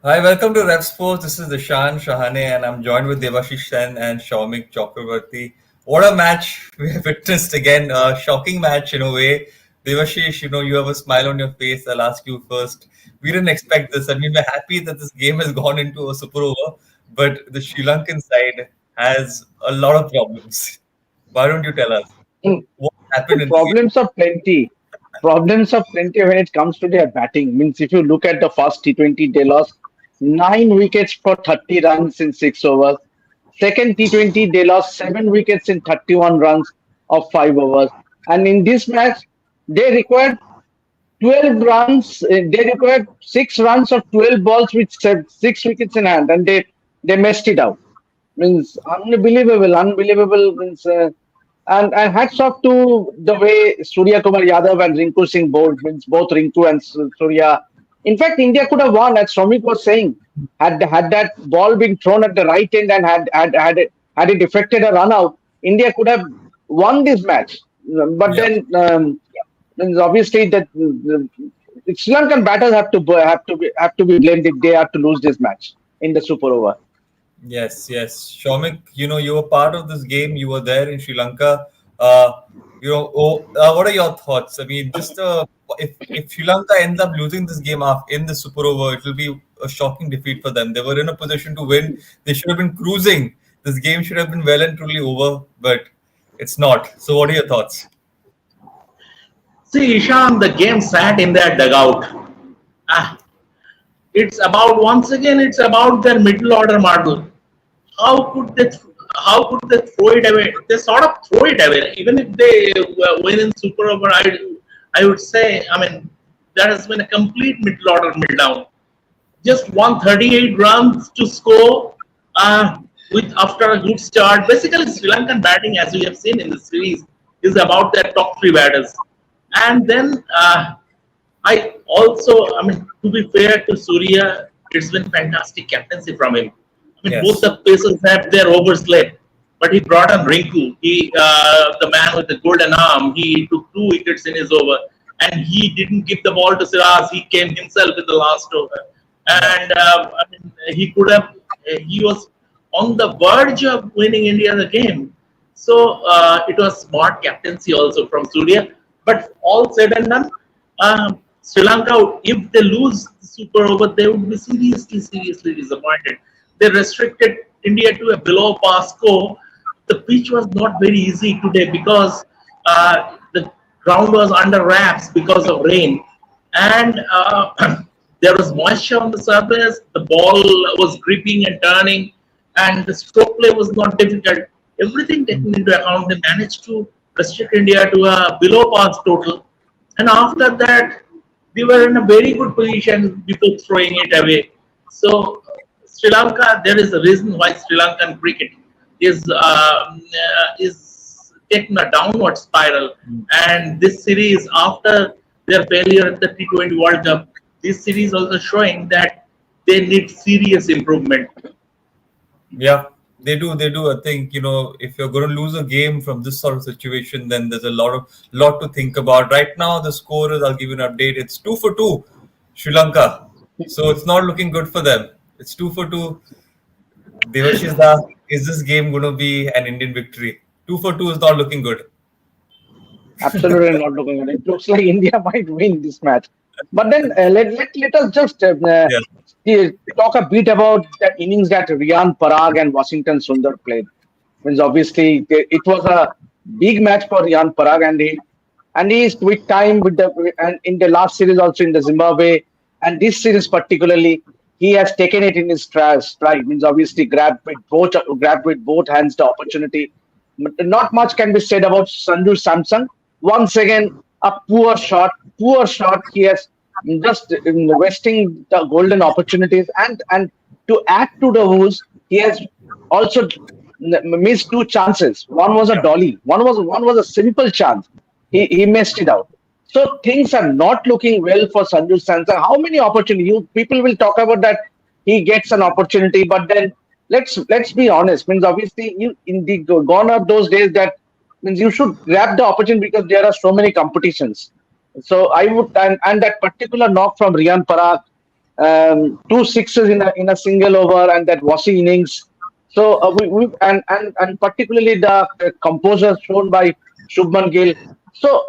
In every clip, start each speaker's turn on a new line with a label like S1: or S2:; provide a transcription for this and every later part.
S1: Hi, welcome to Rev Sports. This is Dishan Shahane, and I'm joined with Devashish Sen and Shaumik Chakravarti. What a match we have witnessed again! A shocking match in a way. Devashish, you have a smile on your face. I'll ask you first. We didn't expect this. I mean, we're happy that this game has gone into a super over, but the Sri Lankan side has a lot of problems. Why don't you tell us
S2: Mm,
S1: what happened in the game?
S2: Problems of plenty. Problems of plenty when it comes to their batting. Means if you look at the first T20, they lost 9 wickets for 30 runs in 6 overs. Second T20, they lost 7 wickets in 31 runs of 5 overs. And in this match, they required 12 runs. They required 6 runs of 12 balls with 6 wickets in hand, and they messed it up. Means unbelievable. Means and hats off to the way Surya Kumar Yadav and Rinku Singh bowled. Means both Rinku and Surya. In fact, India could have won, as Shomik was saying, had that ball been thrown at the right end and had it affected a run out, India could have won this match. But
S1: Yeah.
S2: then means obviously that Sri Lankan batters have to be blamed if they have to lose this match in the super over.
S1: Yes, yes. Shomik, you were part of this game. You were there in Sri Lanka. Uh, what are your thoughts? I mean, just if Sri Lanka ends up losing this game in the Super Over, it will be a shocking defeat for them. They were in a position to win. They should have been cruising. This game should have been well and truly over, but it's not. So, what are your thoughts?
S3: See, Ishan, the game sat in their dugout. Ah, it's about once again, it's about their middle order model. How could they? How could they throw it away? They sort of throw it away. Even if they win in super over, I would say, I mean, there has been a complete middle order meltdown. Just 138 runs to score with after a good start. Basically, Sri Lankan batting, as we have seen in the series, is about their top three batters. And then I also, I mean, to be fair to Surya, it's been fantastic captaincy from him. I mean, both
S1: Yes.
S3: the pacers have their overslept, but he brought on Rinku. The man with the golden arm, he took 2 wickets in his over, and he didn't give the ball to Siraj. He came himself in the last over,
S1: Yeah.
S3: and I mean, he could have. He was on the verge of winning India the game. So it was smart captaincy also from Surya. But all said and done, Sri Lanka, if they lose the Super Over, they would be seriously disappointed. They restricted India to a below par score. The pitch was not very easy today because the ground was under wraps because of rain, and there was moisture on the surface. The ball was gripping and turning, and the stroke play was not difficult. Everything taken into account, they managed to restrict India to a below par total, and after that, we were in a very good position before throwing it away. So, Sri Lanka, there is a reason why Sri Lankan cricket is taking a downward spiral. And this series, after their failure at the T20 World Cup, this series also showing that they need serious improvement.
S1: Yeah, they do. They do. I think if you're going to lose a game from this sort of situation, then there's a lot to think about. Right now, the score is. I'll give you an update. It's 2 for 2, Sri Lanka. So it's not looking good for them. It's 2 for 2. Devashizda, is this game going to be an Indian victory? 2 for 2 is not looking good.
S2: Absolutely not looking good. It looks like India might win this match. But then let us just
S1: Yeah.
S2: talk a bit about the innings that Riyan Parag and Washington Sundar played. Means obviously it was a big match for Riyan Parag, and he is with time with the and in the last series also in the Zimbabwe, and this series particularly he has taken it in his stride. Means obviously grabbed with both hands the opportunity. Not much can be said about Sanju Samson. Once again, a poor shot. He has just wasting the golden opportunities, and to add to the woes, he has also missed two chances. One was a
S1: Yeah.
S2: dolly. One was a simple chance. He messed it out. So things are not looking well for Sanju Samson. How many opportunities? People will talk about that he gets an opportunity, but then let's be honest. Means obviously you in the gone are those days that means you should grab the opportunity because there are so many competitions. So I would and that particular knock from Riyan Parag two sixes in a single over, and that washing innings. So we and particularly the composure shown by Shubman Gill. So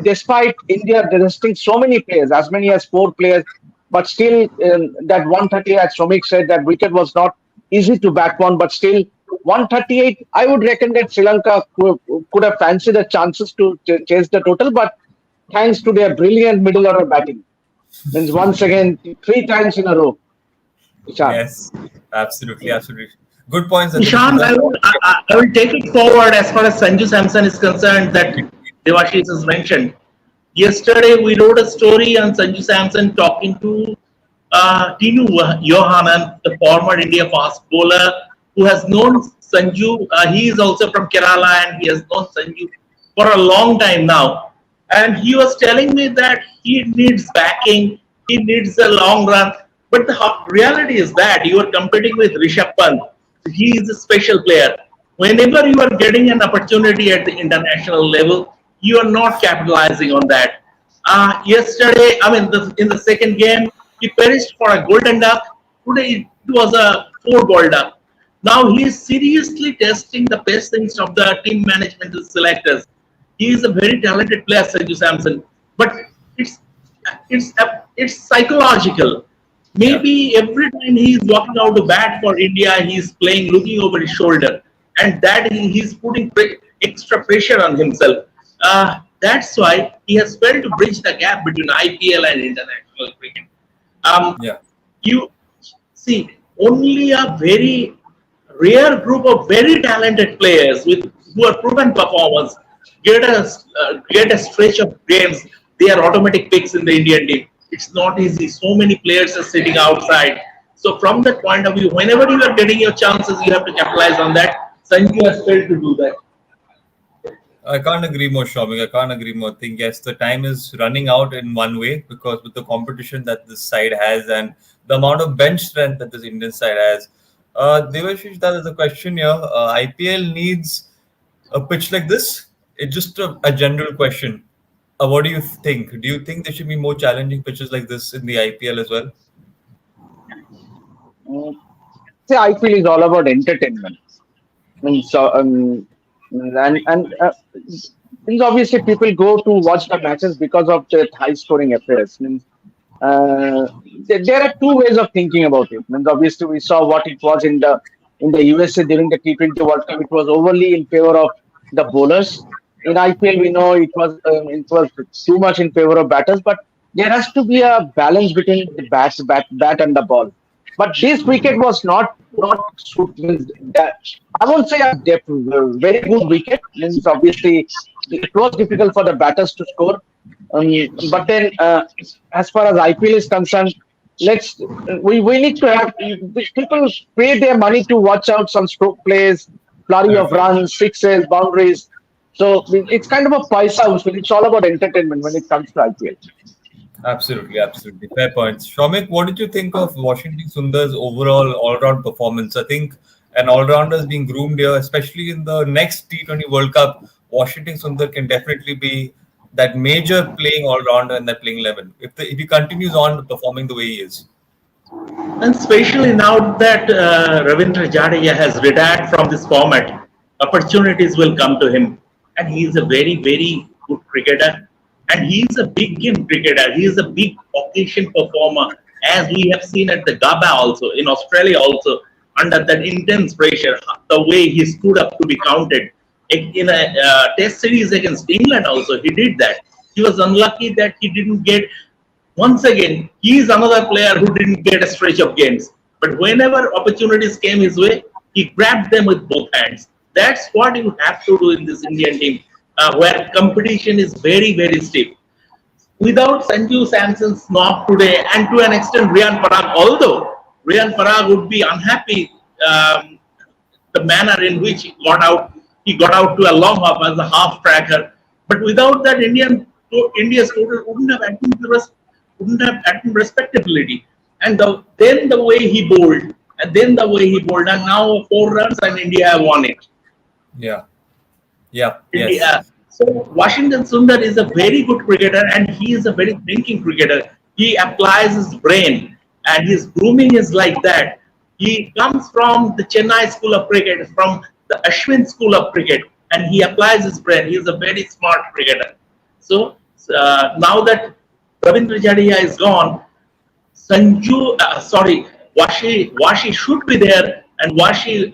S2: despite India resting so many players, as many as four players, but still that 130, as Shomik said, that wicket was not easy to bat on, but still 138. I would reckon that Sri Lanka could have fancied the chances to chase the total, but thanks to their brilliant middle order batting, means once again three times in a row. Ishan.
S1: Yes, absolutely, absolutely. Good points. I think
S3: Ishan,
S1: Siddharth.
S3: I will take it forward as far as Sanju Samson is concerned that Devashish has mentioned. Yesterday, we wrote a story on Sanju Samson talking to Tinu Yohanan, the former India fast bowler, who has known Sanju. He is also from Kerala and he has known Sanju for a long time now. And he was telling me that he needs backing, he needs a long run. But the reality is that you are competing with Rishabh Pant. He is a special player. Whenever you are getting an opportunity at the international level, you are not capitalizing on that. Yesterday, in the second game, he perished for a golden duck. Today, it was a four-ball duck. Now he is seriously testing the patience of the team management selectors. He is a very talented player, Sanju Samson, but it's it's psychological.
S1: Yeah,
S3: Maybe every time he is walking out to bat for India, he is playing looking over his shoulder, and that he's putting extra pressure on himself. That's why he has failed to bridge the gap between IPL and international cricket. Um,
S1: yeah,
S3: you see, only a very rare group of very talented players with who are proven performers get a stretch of games. They are automatic picks in the Indian team. It's not easy. So many players are sitting outside. So from that point of view, whenever you are getting your chances, you have to capitalize on that. Sanju has failed to do that.
S1: I can't agree more, Shomik. I can't agree more. I think yes, the time is running out in one way because with the competition that this side has and the amount of bench strength that this Indian side has. Devashish, that is a question here. IPL needs a pitch like this. It's just a general question. What do you think? Do you think there should be more challenging pitches like this in the IPL as well?
S2: Mm, See, IPL is all about entertainment. Means and means obviously people go to watch the matches because of the high scoring affairs. Means uh, there are two ways of thinking about it. Means obviously we saw what it was in the USA during the T20 World Cup. It was overly in favor of the bowlers. In IPL, we know it was too much in favor of batters, but there has to be a balance between the bat and the ball. But this wicket was not means that I won't say a very good wicket. Means obviously it was difficult for the batters to score. Um, but then, as far as IPL is concerned, we need to have people pay their money to watch out some stroke plays, flurry of runs, sixes, boundaries. So it's kind of a paisa house. It's all about entertainment when it comes to IPL.
S1: Absolutely, absolutely. Fair points. Shomik, what did you think of Washington Sundar's overall all-round performance? I think an all-rounder is being groomed here, especially in the next T20 World Cup. Washington Sundar can definitely be that major playing all-rounder in that playing 11 if he continues on performing the way he is.
S3: And especially now that Ravindra Jadeja has retired from this format, opportunities will come to him. And he is a very, very good cricketer. And he is a big game cricketer. He is a big occasion performer, as we have seen at the Gabba also, in Australia also, under that intense pressure, the way he stood up to be counted. In a test series against England also, he did that. He was unlucky that he didn't get once again, he is another player who didn't get a stretch of games. But whenever opportunities came his way, he grabbed them with both hands. That's what you have to do in this Indian team, where competition is very, very stiff. Without Sanju Samson's knock today, and to an extent Rian Parag, although Rian Parag would be unhappy the manner in which he got out to a long hop as a half tracker. But without that, India's total wouldn't have attained respectability. And then the way he bowled, and now 4 runs and India have won it.
S1: Yeah, yeah, yes.
S3: India. So Washington Sundar is a very good cricketer, and he is a very thinking cricketer. He applies his brain, and his grooming is like that. He comes from the Chennai School of Cricket, from the Ashwin School of Cricket, and he applies his brain. He is a very smart cricketer. So now that Ravindra Jadeja is gone, Washi should be there, and Washi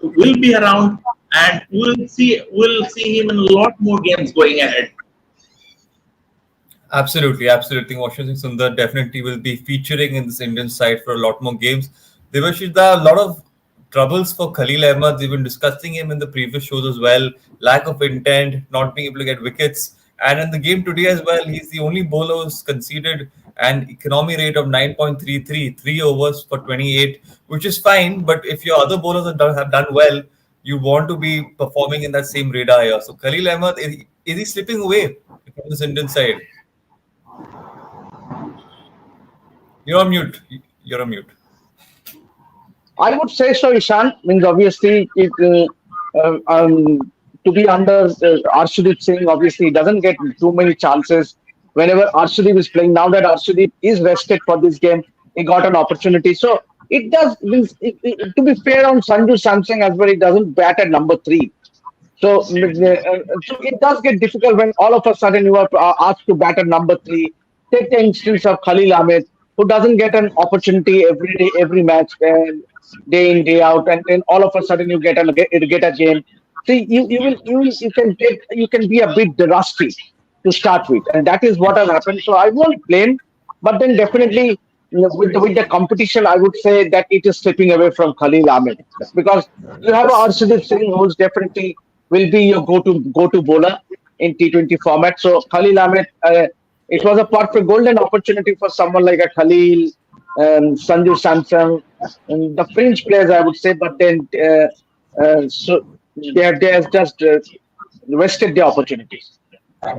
S3: will be around, and we'll see him in a lot more games going ahead.
S1: Absolutely, absolutely. Washington Sundar definitely will be featuring in this Indian side for a lot more games. Devashish, there are a lot of troubles for Khalil Ahmed. We've been discussing him in the previous shows as well. Lack of intent, not being able to get wickets. And in the game today as well, he's the only bowler who's conceded an economy rate of 9.33, 3 overs for 28, which is fine. But if your other bowlers have done well, you want to be performing in that same radar here. So Khalil Ahmed, is he slipping away from this Indian side? You're on mute. You're on mute.
S2: I would say so, Ishan. Means obviously, to be under Arshdeep Singh, obviously, he doesn't get too many chances. Whenever Arshdeep is playing, now that Arshdeep is rested for this game, he got an opportunity. So it does. Means, to be fair on Sanju Samsung as well, he doesn't bat at number 3. So it does get difficult when all of a sudden you are asked to bat at number 3. Take the instance of Khalil Ahmed, who doesn't get an opportunity every day, every match, and day in day out, and then all of a sudden you get a game. See, you can be a bit rusty to start with, and that is what has happened. So I won't blame, but then definitely with the competition, I would say that it is slipping away from Khalil Ahmed, because you have a Arshdeep Singh who's definitely will be your go-to bowler in T20 format. So Khalil Ahmed, it was a perfect golden opportunity for someone like a Khalil, Sanju Samson, and the fringe players, I would say. But then so they have just wasted the opportunities.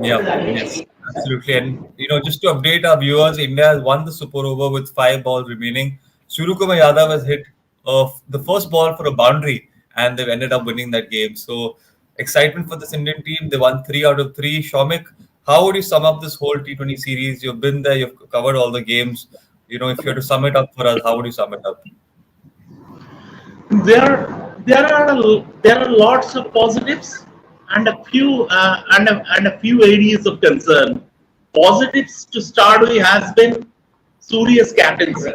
S1: Yeah, yes, absolutely. And just to update our viewers, India has won the super over with 5 balls remaining. Suryakumar Yadav has hit the first ball for a boundary, and they've ended up winning that game. So excitement for this Indian team. They won 3 out of 3. Shomik, how would you sum up this whole T20 series? You've been there, you've covered all the games. If you were to sum it up for us, how would you sum it up?
S3: There are lots of positives and a few areas of concern. Positives to start with has been Surya's captaincy.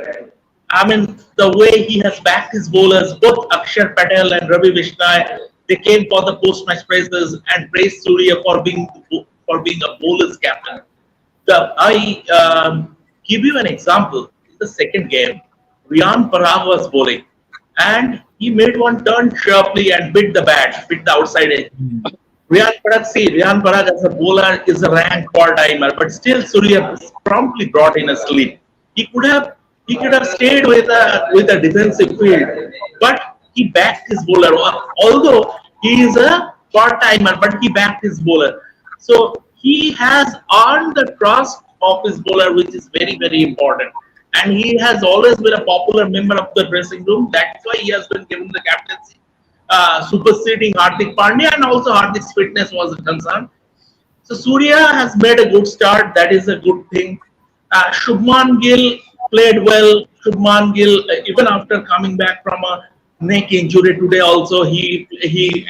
S3: I mean, the way he has backed his bowlers, both Akshar Patel and Ravi Vishnoi, they came for the post-match praises and praised Surya for being a bowler's captain. I give you an example. In the second game, Riyan Parag was bowling, and he made one turn sharply and bit the outside edge. Riyan Parag as a bowler is a rank part-timer, but still Surya promptly brought in a slip. He could have stayed with a defensive field, but he backed his bowler. Although he is a part-timer, but he backed his bowler. So he has earned the trust of his bowler, which is very, very important. And he has always been a popular member of the dressing room. That's why he has been given the captaincy, superseding Hardik Pandya, and also Hardik's fitness was a concern. So Surya has made a good start. That is a good thing. Shubman Gill played well. Shubman Gill, even after coming back from a neck injury today, also he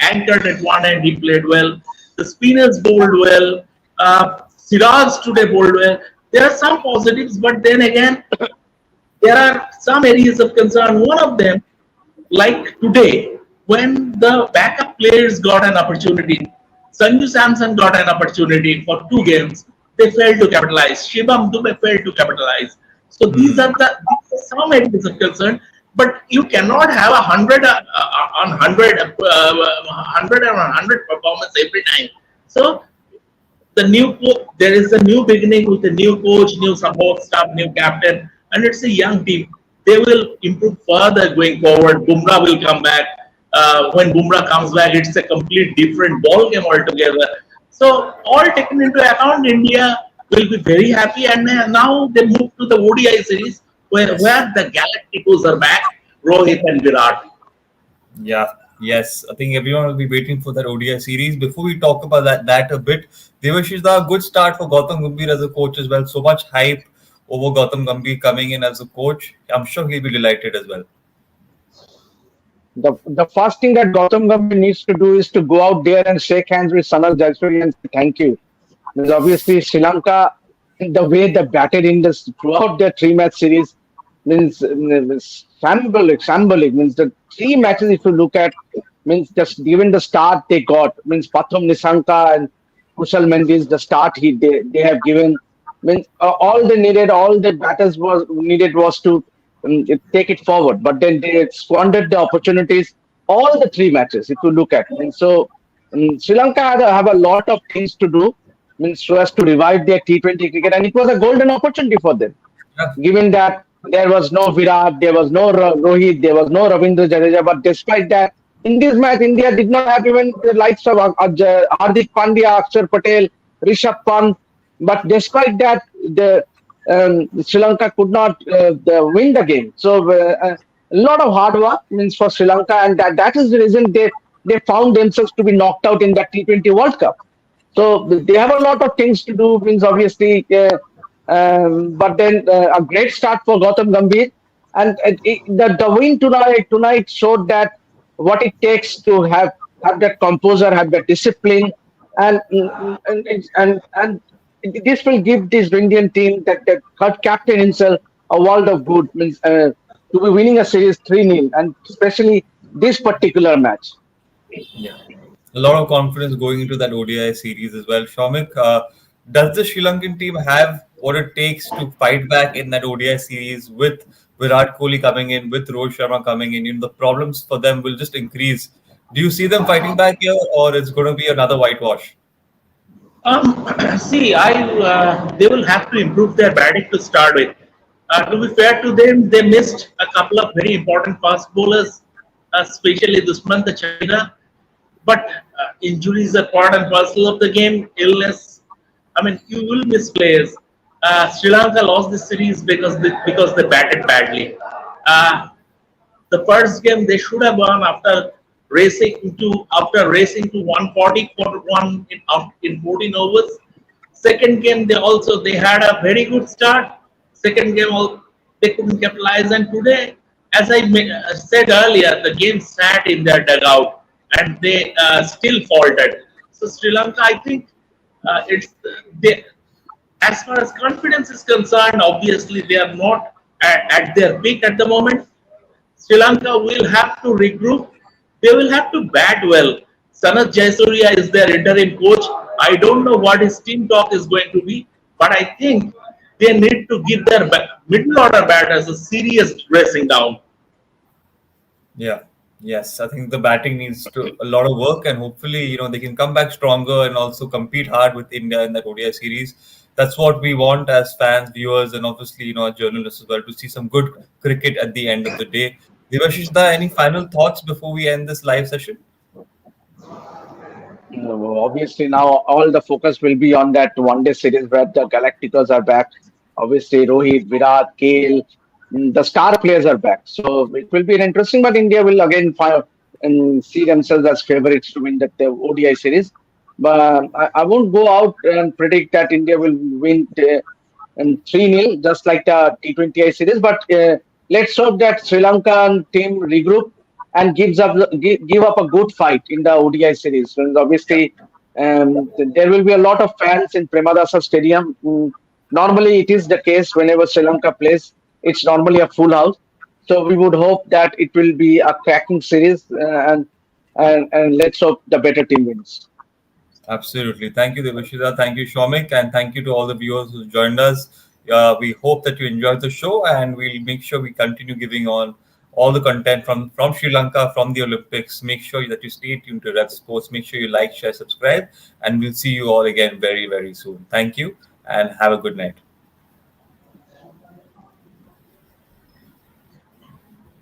S3: anchored at one end. He played well. The spinners bowled well. Siraj today bowled well. There are some positives, but then again, there are some areas of concern. One of them, like today, when the backup players got an opportunity, Sanju Samson got an opportunity for 2 games, they failed to capitalize. Shivam Dube failed to capitalize. So these are some areas of concern. But you cannot have 100 on 100 performance every time. So there is a new beginning with a new coach, new support staff, new captain, and it's a young team. They will improve further going forward. Bumrah will come back. When Bumrah comes back, it's a complete different ball game altogether. So all taken into account, India will be very happy. And now they move to the ODI series where the Galacticos are back, Rohit and Virat.
S1: Yeah. Yes, I think everyone will be waiting for that ODI series. Before we talk about that a bit, Devashish, a good start for Gautam Gambhir as a coach as well. So much hype over Gautam Gambhir coming in as a coach. I'm sure he'll be delighted as well.
S2: The first thing that Gautam Gambhir needs to do is to go out there and shake hands with Sanas Jaiswal and say thank you. Because obviously Sri Lanka, the way they batted in this throughout their three-match series means shambolic. Means the three matches, if you look at, means just given the start they got, means Pathum Nisanka and Kushal Mendes, the start they have given, means all they needed, all the batters was needed was to take it forward. But then they squandered the opportunities all the three matches. If you look at, and so Sri Lanka have a lot of things to do, means so as to revive their T20 cricket, and it was a golden opportunity for them.
S1: Yeah.
S2: Given that there was no Virat, there was no Rohit, there was no Ravindra Jadeja, but despite that, in this match, India did not have even the likes of Hardik Pandya, Akshar Patel, Rishabh Pant. But despite that, the Sri Lanka could not win the game. So a lot of hard work means for Sri Lanka, and that is the reason they found themselves to be knocked out in that T20 World Cup. So they have a lot of things to do. Means obviously, but then a great start for Gautam Gambhir, and the win tonight showed that what it takes to have that composure, have that discipline, and and this will give this Indian team that captain himself a world of good. Means to be winning a series 3-0, and especially this particular match.
S1: Yeah, a lot of confidence going into that ODI series as well. Shomik, does the Sri Lankan team have what it takes to fight back in that ODI series with Virat Kohli coming in, with Rohit Sharma coming in? You know, the problems for them will just increase. Do you see them fighting back here, or it's going to be another whitewash?
S3: See, they will have to improve their batting to start with. To be fair to them, they missed a couple of very important fast bowlers, especially Dushman China. But injuries are part and parcel of the game. Illness, I mean, you will miss players. Sri Lanka lost the series because they batted badly. Uh, the first game they should have won after racing to 140 for one in 14 overs. Second game they had a very good start. Second game they couldn't capitalize, and today, as I said earlier, the game sat in their dugout and they still faltered. So Sri Lanka, I think it's they as far as confidence is concerned, obviously they are not at their peak at the moment. Sri Lanka will have to regroup. They will have to bat well. Sanath Jayasuriya is their interim coach. I don't know what his team talk is going to be, but I think they need to give their middle order batters a serious dressing down.
S1: Yeah, yes, I think the batting needs to a lot of work, and hopefully, they can come back stronger and also compete hard with India in that ODI series. That's what we want as fans, viewers, and obviously, as journalists as well, to see some good cricket at the end of the day. Devashishda, any final thoughts before we end this live session?
S2: Obviously, now all the focus will be on that one-day series where the Galacticos are back. Obviously, Rohit, Virat, Kale, the star players are back. So it will be interesting, but India will again and see themselves as favorites to win the ODI series. But I won't go out and predict that India will win 3-0, just like the T20I series. But let's hope that Sri Lankan team regroup and give up a good fight in the ODI series. And obviously, there will be a lot of fans in Premadasa Stadium. Normally, it is the case whenever Sri Lanka plays. It's normally a full house. So we would hope that it will be a cracking series, and let's hope the better team wins.
S1: Absolutely. Thank you, Devashida. Thank you, Shomik. And thank you to all the viewers who joined us. We hope that you enjoyed the show, and we'll make sure we continue giving on all the content from Sri Lanka, from the Olympics. Make sure that you stay tuned to Red Sports. Make sure you like, share, subscribe, and we'll see you all again very, very soon. Thank you, and have a good night.